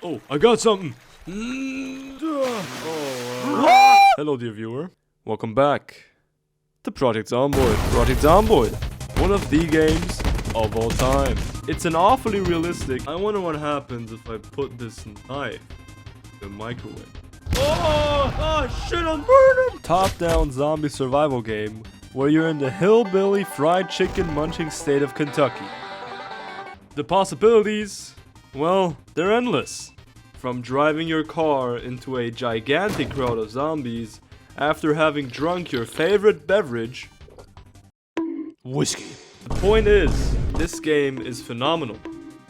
Oh, I got something. Hello, dear viewer. Welcome back to Project Zomboid. Project Zomboid, one of the games of all time. It's an awfully realistic. I wonder what happens if I put this knife in the microwave. Oh shit, I'm burning! Top-down zombie survival game where you're in the hillbilly fried chicken munching state of Kentucky. The possibilities, well, they're endless. From driving your car into a gigantic crowd of zombies after having drunk your favorite beverage, whiskey. The point is, this game is phenomenal.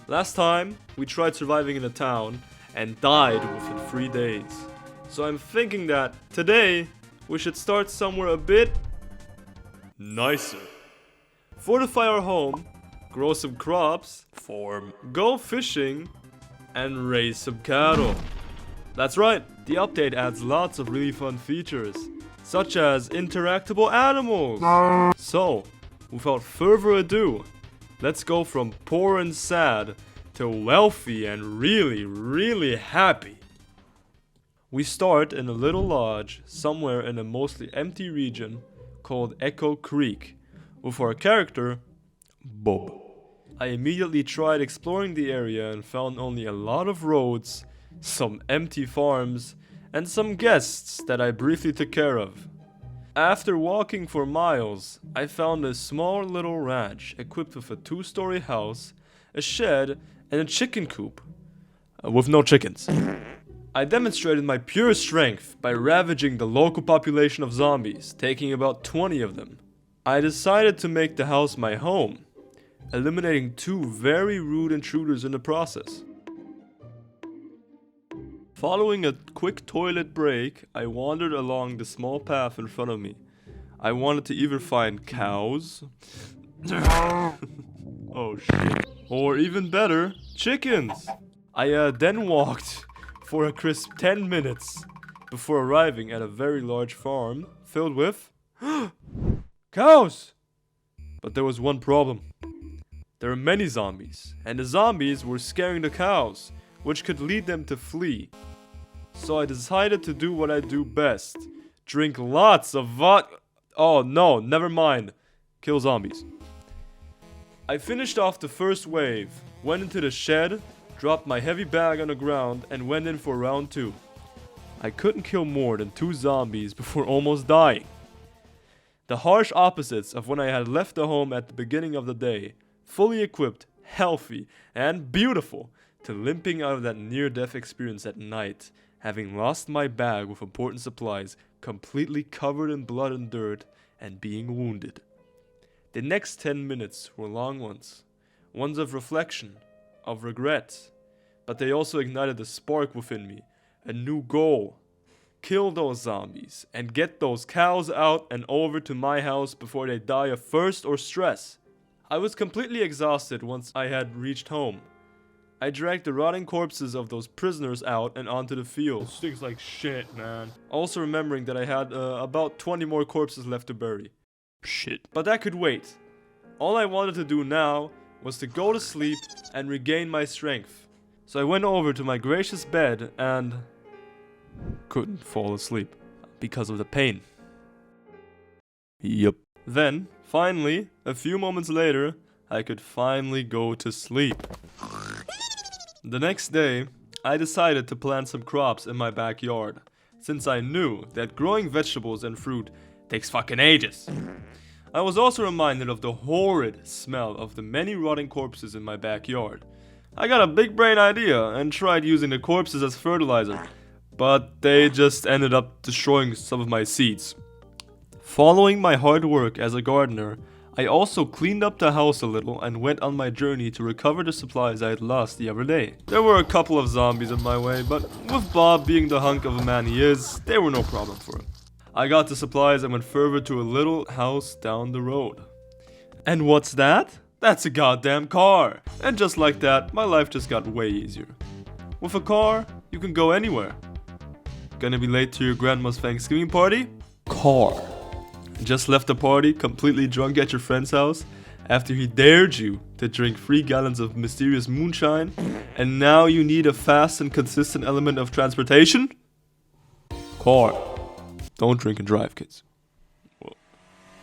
Last time, we tried surviving in a town and died within 3 days. So I'm thinking that today, we should start somewhere a bit nicer. Fortify our home, grow some crops, go fishing, and raise some cattle. That's right, the update adds lots of really fun features, such as interactable animals. So, without further ado, let's go from poor and sad to wealthy and really happy. We start in a little lodge somewhere in a mostly empty region called Echo Creek, with our character, Bob. I immediately tried exploring the area and found only a lot of roads, some empty farms, and some guests that I briefly took care of. After walking for miles, I found a small little ranch equipped with a 2-story house, a shed, and a chicken coop. With no chickens. I demonstrated my pure strength by ravaging the local population of zombies, taking about 20 of them. I decided to make the house my home, eliminating 2 very rude intruders in the process. Following a quick toilet break, I wandered along the small path in front of me. I wanted to either find cows, oh shit, or even better, chickens. I then walked for a crisp 10 minutes before arriving at a very large farm filled with cows. But there was one problem. There were many zombies, and the zombies were scaring the cows, which could lead them to flee. So I decided to do what I do best. Drink lots of vodka. Oh no, never mind. Kill zombies. I finished off the first wave, went into the shed, dropped my heavy bag on the ground, and went in for round 2. I couldn't kill more than 2 zombies before almost dying. The harsh opposites of when I had left the home at the beginning of the day. Fully equipped, healthy, and beautiful, to limping out of that near-death experience at night, having lost my bag with important supplies, completely covered in blood and dirt, and being wounded. The next 10 minutes were long ones of reflection, of regret, but they also ignited a spark within me, a new goal. Kill those zombies, and get those cows out and over to my house before they die of thirst or stress. I was completely exhausted once I had reached home. I dragged the rotting corpses of those prisoners out and onto the field. It stinks like shit, man. Also remembering that I had about 20 more corpses left to bury. Shit. But that could wait. All I wanted to do now was to go to sleep and regain my strength. So I went over to my gracious bed and couldn't fall asleep because of the pain. Yup. Then, finally, a few moments later, I could finally go to sleep. The next day, I decided to plant some crops in my backyard, since I knew that growing vegetables and fruit takes fucking ages. I was also reminded of the horrid smell of the many rotting corpses in my backyard. I got a big brain idea and tried using the corpses as fertilizer, but they just ended up destroying some of my seeds. Following my hard work as a gardener, I also cleaned up the house a little and went on my journey to recover the supplies I had lost the other day. There were a couple of zombies in my way, but with Bob being the hunk of a man he is, they were no problem for him. I got the supplies and went further to a little house down the road. And what's that? That's a goddamn car! And just like that, my life just got way easier. With a car, you can go anywhere. Gonna be late to your grandma's Thanksgiving party? Car. Just left the party, completely drunk at your friend's house, after he dared you to drink 3 gallons of mysterious moonshine, and now you need a fast and consistent element of transportation? Car. Don't drink and drive, kids.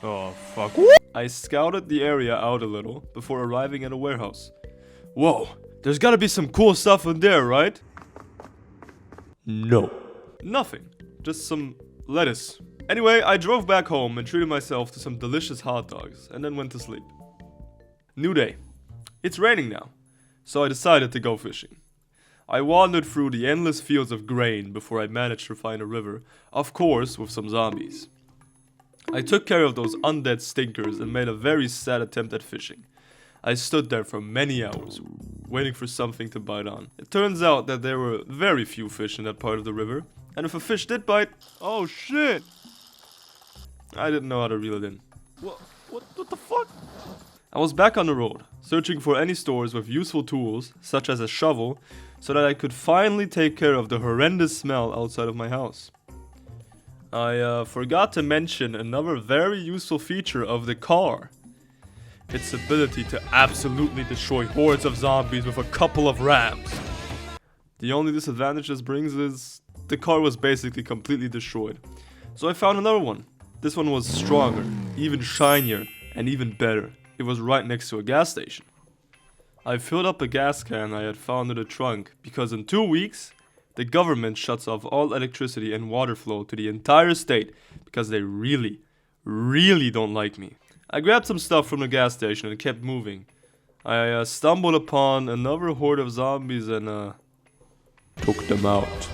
Oh, fuck. I scouted the area out a little before arriving at a warehouse. Whoa, there's gotta be some cool stuff in there, right? No. Nothing. Just some lettuce. Anyway, I drove back home and treated myself to some delicious hot dogs, and then went to sleep. New day. It's raining now, so I decided to go fishing. I wandered through the endless fields of grain before I managed to find a river, of course with some zombies. I took care of those undead stinkers and made a very sad attempt at fishing. I stood there for many hours, waiting for something to bite on. It turns out that there were very few fish in that part of the river, and if a fish did bite, oh shit! I didn't know how to reel it in. What the fuck? I was back on the road, searching for any stores with useful tools, such as a shovel, so that I could finally take care of the horrendous smell outside of my house. I forgot to mention another very useful feature of the car. Its ability to absolutely destroy hordes of zombies with a couple of rams. The only disadvantage this brings is the car was basically completely destroyed. So I found another one. This one was stronger, even shinier, and even better. It was right next to a gas station. I filled up a gas can I had found in the trunk because in 2 weeks, the government shuts off all electricity and water flow to the entire state because they really don't like me. I grabbed some stuff from the gas station and kept moving. I stumbled upon another horde of zombies and took them out.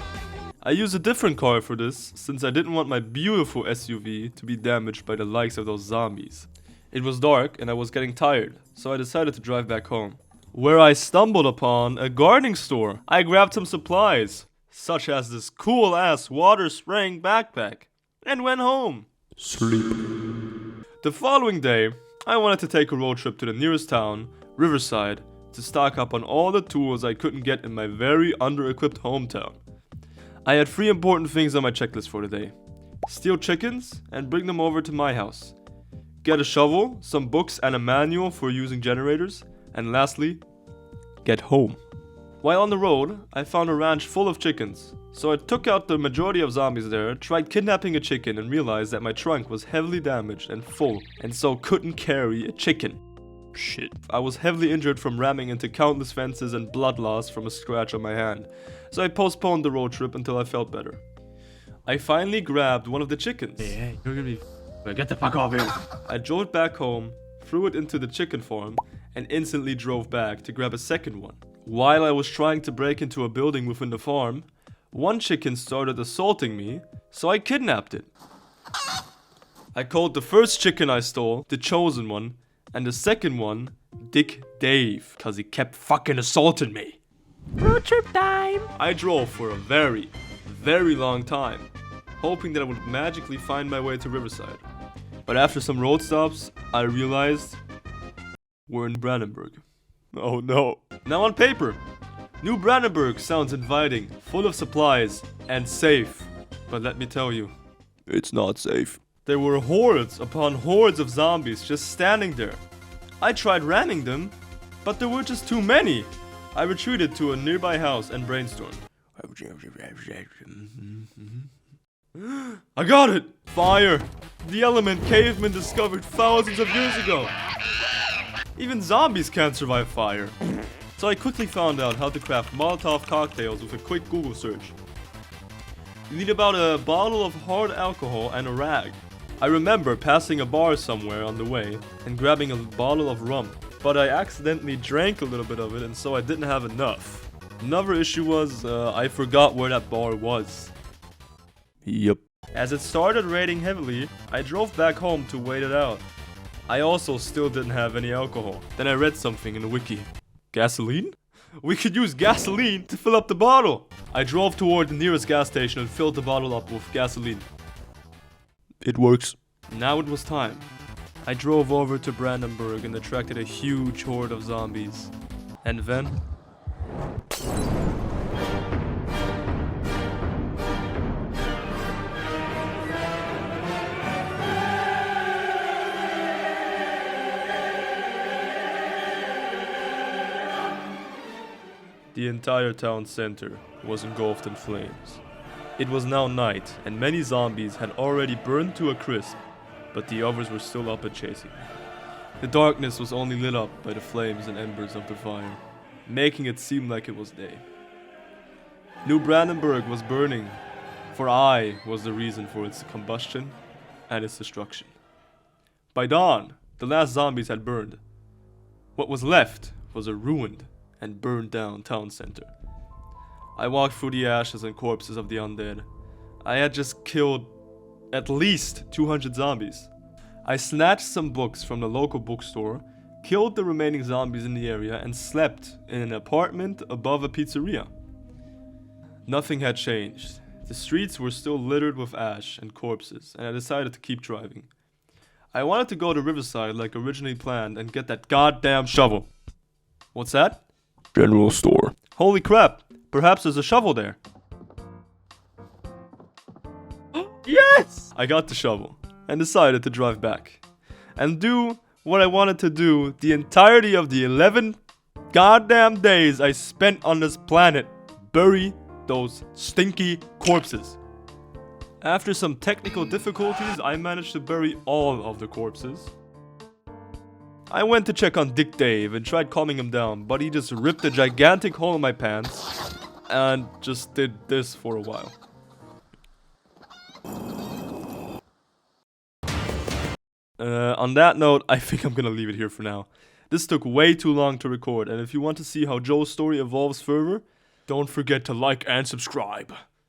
I used a different car for this since I didn't want my beautiful SUV to be damaged by the likes of those zombies. It was dark and I was getting tired, so I decided to drive back home, where I stumbled upon a gardening store. I grabbed some supplies, such as this cool ass water spraying backpack, and went home. Sleep. The following day, I wanted to take a road trip to the nearest town, Riverside, to stock up on all the tools I couldn't get in my very under-equipped hometown. I had 3 important things on my checklist for the day. Steal chickens and bring them over to my house. Get a shovel, some books and a manual for using generators. And lastly, get home. While on the road, I found a ranch full of chickens. So I took out the majority of zombies there, tried kidnapping a chicken and realized that my trunk was heavily damaged and full and so couldn't carry a chicken. Shit. I was heavily injured from ramming into countless fences and blood loss from a scratch on my hand. So I postponed the road trip until I felt better. I finally grabbed one of the chickens. Hey, you're gonna be... Get the fuck off here. I drove it back home, threw it into the chicken farm, and instantly drove back to grab a second one. While I was trying to break into a building within the farm, one chicken started assaulting me, so I kidnapped it. I called the first chicken I stole the Chosen One, and the second one Dick Dave, cause he kept fucking assaulting me. Road trip time! I drove for a very long time, hoping that I would magically find my way to Riverside. But after some road stops, I realized we're in Brandenburg. Oh no. Now on paper, New Brandenburg sounds inviting, full of supplies, and safe. But let me tell you, it's not safe. There were hordes upon hordes of zombies just standing there. I tried ramming them, but there were just too many. I retreated to a nearby house and brainstormed. I got it! Fire! The element cavemen discovered thousands of years ago. Even zombies can't survive fire. So I quickly found out how to craft Molotov cocktails with a quick Google search. You need about a bottle of hard alcohol and a rag. I remember passing a bar somewhere on the way and grabbing a bottle of rum, but I accidentally drank a little bit of it and so I didn't have enough. Another issue was I forgot where that bar was. Yep. As it started raining heavily, I drove back home to wait it out. I also still didn't have any alcohol. Then I read something in the wiki. Gasoline? We could use gasoline to fill up the bottle! I drove toward the nearest gas station and filled the bottle up with gasoline. It works. Now it was time. I drove over to Brandenburg and attracted a huge horde of zombies. And then... The entire town center was engulfed in flames. It was now night, and many zombies had already burned to a crisp, but the others were still up and chasing. The darkness was only lit up by the flames and embers of the fire, making it seem like it was day. New Brandenburg was burning, for I was the reason for its combustion and its destruction. By dawn, the last zombies had burned. What was left was a ruined and burned down town center. I walked through the ashes and corpses of the undead. I had just killed at least 200 zombies. I snatched some books from the local bookstore, killed the remaining zombies in the area, and slept in an apartment above a pizzeria. Nothing had changed. The streets were still littered with ash and corpses, and I decided to keep driving. I wanted to go to Riverside like originally planned and get that goddamn shovel. What's that? General store. Holy crap! Perhaps there's a shovel there. Yes! I got the shovel and decided to drive back and do what I wanted to do the entirety of the 11 goddamn days I spent on this planet. Bury those stinky corpses. After some technical difficulties, I managed to bury all of the corpses. I went to check on Dick Dave and tried calming him down, but he just ripped a gigantic hole in my pants and just did this for a while. On that note, I think I'm gonna leave it here for now. This took way too long to record, and if you want to see how Joe's story evolves further, don't forget to like and subscribe.